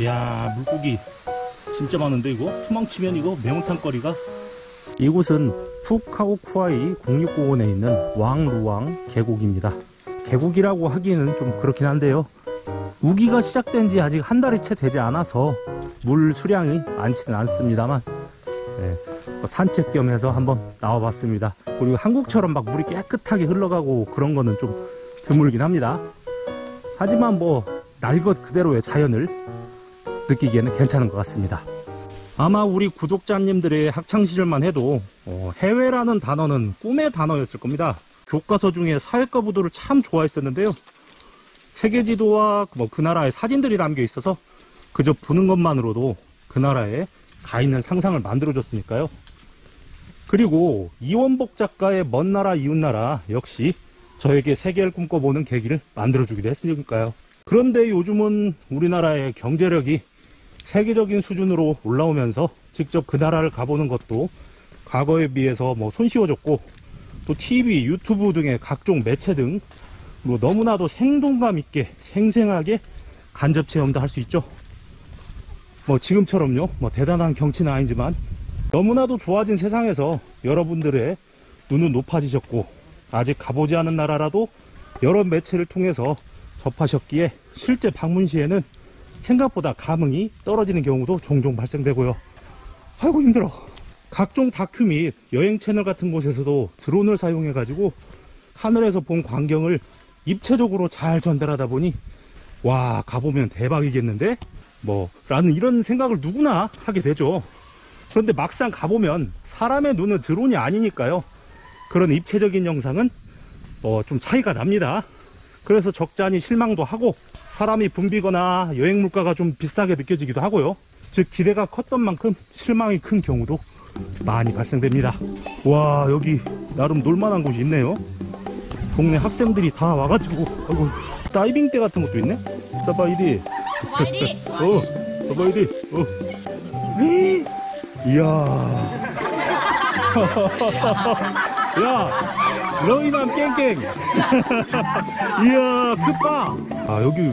이야, 물고기 진짜 많은데 이거 투망치면 이거 매운탕 거리가. 이곳은 푸카오쿠아이 국립공원에 있는 왕루왕 계곡입니다. 계곡이라고 하기는 좀 그렇긴 한데요, 우기가 시작된 지 아직 한 달이 채 되지 않아서 물 수량이 많지는 않습니다만, 산책 겸 해서 한번 나와봤습니다. 그리고 한국처럼 막 물이 깨끗하게 흘러가고 그런 거는 좀 드물긴 합니다. 하지만 뭐 날 것 그대로의 자연을 느끼기에는 괜찮은 것 같습니다. 아마 우리 구독자님들의 학창시절만 해도 해외라는 단어는 꿈의 단어였을 겁니다. 교과서 중에 사회과 부도를 참 좋아했었는데요, 세계지도와 그 나라의 사진들이 담겨 있어서 그저 보는 것만으로도 그 나라에 가 있는 상상을 만들어줬으니까요. 그리고 이원복 작가의 먼 나라 이웃나라 역시 저에게 세계를 꿈꿔보는 계기를 만들어주기도 했으니까요. 그런데 요즘은 우리나라의 경제력이 세계적인 수준으로 올라오면서 직접 그 나라를 가보는 것도 과거에 비해서 손쉬워졌고, 또 TV, 유튜브 등의 각종 매체 등 너무나도 생동감 있게 생생하게 간접 체험도 할 수 있죠. 지금처럼요 대단한 경치는 아니지만 너무나도 좋아진 세상에서 여러분들의 눈은 높아지셨고, 아직 가보지 않은 나라라도 여러 매체를 통해서 접하셨기에 실제 방문 시에는 생각보다 감흥이 떨어지는 경우도 종종 발생되고요. 아이고 힘들어. 각종 다큐 및 여행 채널 같은 곳에서도 드론을 사용해 가지고 하늘에서 본 광경을 입체적으로 잘 전달하다 보니 와, 가보면 대박이겠는데? 라는 이런 생각을 누구나 하게 되죠. 그런데 막상 가보면 사람의 눈은 드론이 아니니까요, 그런 입체적인 영상은 좀 차이가 납니다. 그래서 적잖이 실망도 하고, 사람이 붐비거나 여행 물가가 좀 비싸게 느껴지기도 하고요. 즉 기대가 컸던 만큼 실망이 큰 경우도 많이 발생됩니다. 와, 여기 나름 놀만한 곳이 있네요. 동네 학생들이 다 와가지고, 아이고, 다이빙대 같은 것도 있네. 사바이디. 사바이디. 이야. 야, 너희만 깽깽. 이야, 크빠. 아, 여기,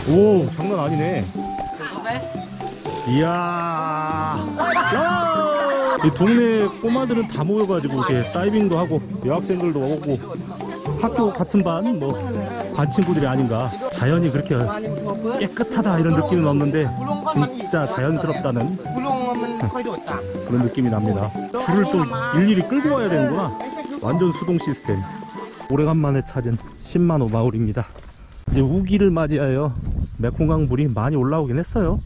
오, 장난 아니네. 이야. 야. 이 동네 꼬마들은 다 모여가지고 이렇게 다이빙도 하고, 여학생들도 오고, 학교 같은 반 친구들이 아닌가. 자연이 그렇게 깨끗하다 이런 느낌은 없는데 진짜 자연스럽다는 그런 느낌이 납니다. 줄을 또 일일이 끌고 와야 되는구나. 완전 수동 시스템. 오래간만에 찾은 신만호 마을입니다. 이제 우기를 맞이하여 메콩강 물이 많이 올라오긴 했어요.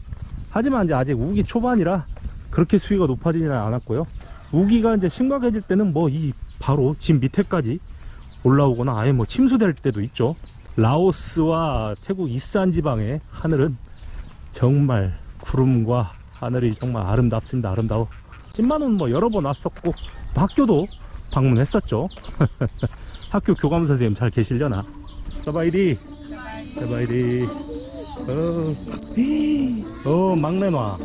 하지만 이제 아직 우기 초반이라 그렇게 수위가 높아지지는 않았고요. 우기가 이제 심각해질 때는 이 바로 집 밑에까지 올라오거나 아예 침수될 때도 있죠. 라오스와 태국 이산 지방의 하늘은 정말 구름과 하늘이 정말 아름답습니다. 아름다워. 신만은 여러 번 왔었고 학교도 방문했었죠. 학교 교감 선생님 잘 계시려나? 사바이디. 사바이디. 막내놔.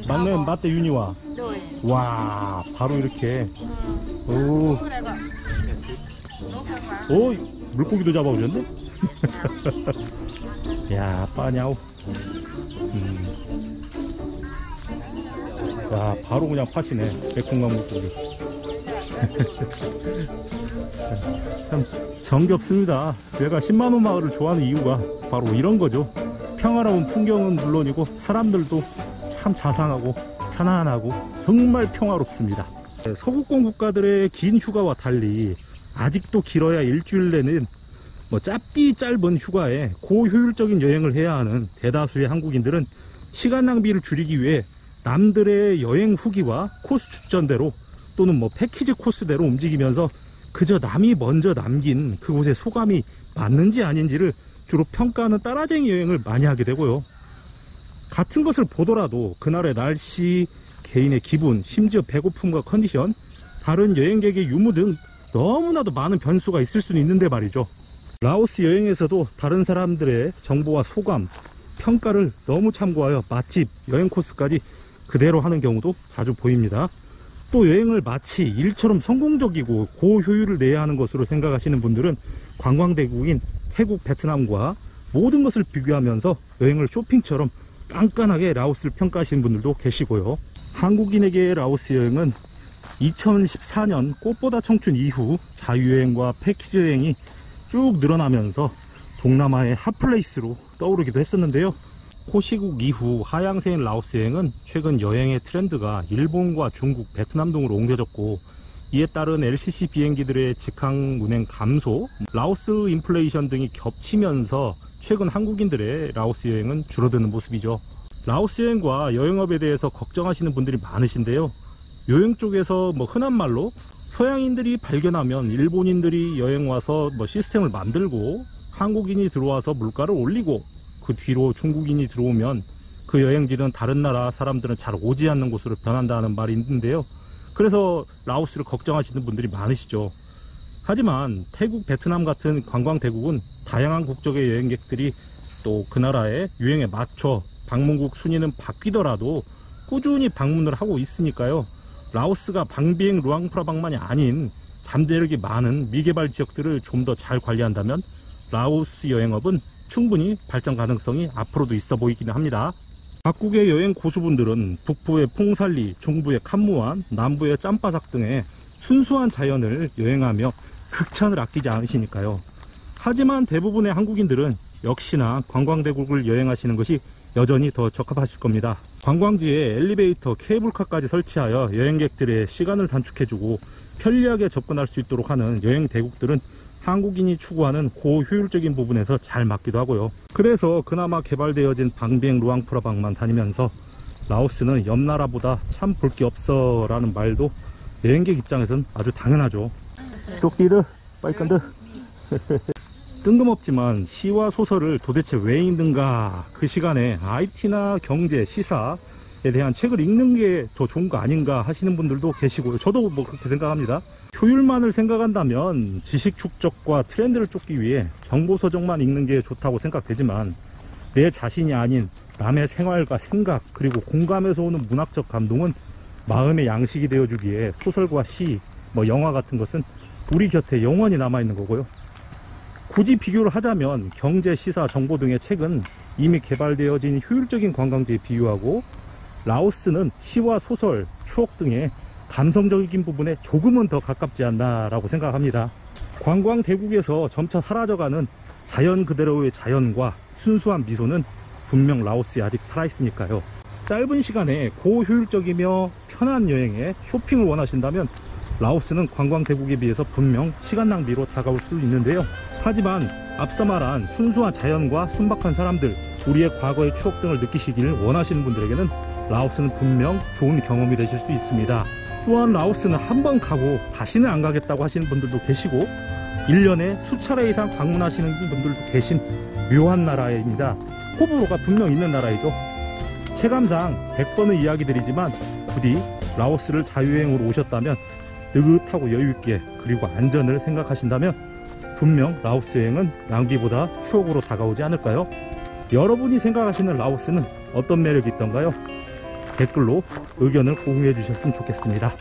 막내 맞대 윤이와. 와, 바로 이렇게. 오, 물고기도 잡아오셨네? 야, 빠냐오. 야, 바로 그냥 파시네. 메콩강 물고기. 참 정겹습니다. 제가 신만호 마을을 좋아하는 이유가 바로 이런 거죠. 평화로운 풍경은 물론이고 사람들도 참 자상하고 편안하고 정말 평화롭습니다. 서구권 국가들의 긴 휴가와 달리 아직도 길어야 일주일 내는 짧디 짧은 휴가에 고효율적인 여행을 해야 하는 대다수의 한국인들은 시간 낭비를 줄이기 위해 남들의 여행 후기와 코스 추천대로 또는 패키지 코스대로 움직이면서 그저 남이 먼저 남긴 그곳의 소감이 맞는지 아닌지를 주로 평가하는 따라쟁이 여행을 많이 하게 되고요. 같은 것을 보더라도 그날의 날씨, 개인의 기분, 심지어 배고픔과 컨디션, 다른 여행객의 유무 등 너무나도 많은 변수가 있을 수는 있는데 말이죠. 라오스 여행에서도 다른 사람들의 정보와 소감, 평가를 너무 참고하여 맛집, 여행 코스까지 그대로 하는 경우도 자주 보입니다. 또 여행을 마치 일처럼 성공적이고 고효율을 내야 하는 것으로 생각하시는 분들은 관광대국인 태국, 베트남과 모든 것을 비교하면서 여행을 쇼핑처럼 깐깐하게 라오스를 평가하시는 분들도 계시고요. 한국인에게 라오스 여행은 2014년 꽃보다 청춘 이후 자유여행과 패키지 여행이 쭉 늘어나면서 동남아의 핫플레이스로 떠오르기도 했었는데요. 호시국 이후 하향세인 라오스 여행은 최근 여행의 트렌드가 일본과 중국, 베트남 등으로 옮겨졌고, 이에 따른 LCC 비행기들의 직항 운행 감소, 라오스 인플레이션 등이 겹치면서 최근 한국인들의 라오스 여행은 줄어드는 모습이죠. 라오스 여행과 여행업에 대해서 걱정하시는 분들이 많으신데요. 여행 쪽에서 흔한 말로 서양인들이 발견하면 일본인들이 여행 와서 시스템을 만들고, 한국인이 들어와서 물가를 올리고, 그 뒤로 중국인이 들어오면 그 여행지는 다른 나라 사람들은 잘 오지 않는 곳으로 변한다는 말이 있는데요. 그래서 라오스를 걱정하시는 분들이 많으시죠. 하지만 태국, 베트남 같은 관광 대국은 다양한 국적의 여행객들이 또 그 나라의 유행에 맞춰 방문국 순위는 바뀌더라도 꾸준히 방문을 하고 있으니까요. 라오스가 방비행 루앙프라방만이 아닌 잠재력이 많은 미개발 지역들을 좀 더 잘 관리한다면 라오스 여행업은 충분히 발전 가능성이 앞으로도 있어 보이기는 합니다. 각국의 여행 고수분들은 북부의 풍살리, 중부의 칸무안, 남부의 짬바삭 등의 순수한 자연을 여행하며 극찬을 아끼지 않으시니까요. 하지만 대부분의 한국인들은 역시나 관광대국을 여행하시는 것이 여전히 더 적합하실 겁니다. 관광지에 엘리베이터, 케이블카까지 설치하여 여행객들의 시간을 단축해주고 편리하게 접근할 수 있도록 하는 여행 대국들은 한국인이 추구하는 고효율적인 부분에서 잘 맞기도 하고요. 그래서 그나마 개발되어진 방비행 루앙프라방만 다니면서 라오스는 옆 나라보다 참 볼 게 없어 라는 말도 여행객 입장에서는 아주 당연하죠. 쏙디르 빨간드. 뜬금없지만 시와 소설을 도대체 왜 읽는가, 그 시간에 IT나 경제, 시사에 대한 책을 읽는 게 더 좋은 거 아닌가 하시는 분들도 계시고요. 저도 그렇게 생각합니다. 효율만을 생각한다면 지식 축적과 트렌드를 쫓기 위해 정보 서적만 읽는 게 좋다고 생각되지만, 내 자신이 아닌 남의 생활과 생각 그리고 공감에서 오는 문학적 감동은 마음의 양식이 되어주기에 소설과 시, 영화 같은 것은 우리 곁에 영원히 남아있는 거고요. 굳이 비교를 하자면 경제, 시사, 정보 등의 책은 이미 개발되어진 효율적인 관광지에 비유하고, 라오스는 시와 소설, 추억 등의 감성적인 부분에 조금은 더 가깝지 않나 라고 생각합니다. 관광 대국에서 점차 사라져가는 자연 그대로의 자연과 순수한 미소는 분명 라오스에 아직 살아있으니까요. 짧은 시간에 고효율적이며 편한 여행에 쇼핑을 원하신다면 라오스는 관광 대국에 비해서 분명 시간 낭비로 다가올 수 있는데요. 하지만 앞서 말한 순수한 자연과 순박한 사람들, 우리의 과거의 추억 등을 느끼시기를 원하시는 분들에게는 라오스는 분명 좋은 경험이 되실 수 있습니다. 또한 라오스는 한 번 가고 다시는 안 가겠다고 하시는 분들도 계시고, 1년에 수차례 이상 방문하시는 분들도 계신 묘한 나라입니다. 호불호가 분명 있는 나라이죠. 체감상 100번의 이야기 드리지만 부디 라오스를 자유여행으로 오셨다면 느긋하고 여유있게 그리고 안전을 생각하신다면 분명 라오스 여행은 낭비보다 추억으로 다가오지 않을까요? 여러분이 생각하시는 라오스는 어떤 매력이 있던가요? 댓글로 의견을 공유해 주셨으면 좋겠습니다.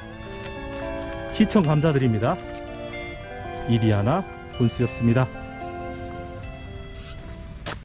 시청 감사드립니다. 이리아나 존스였습니다.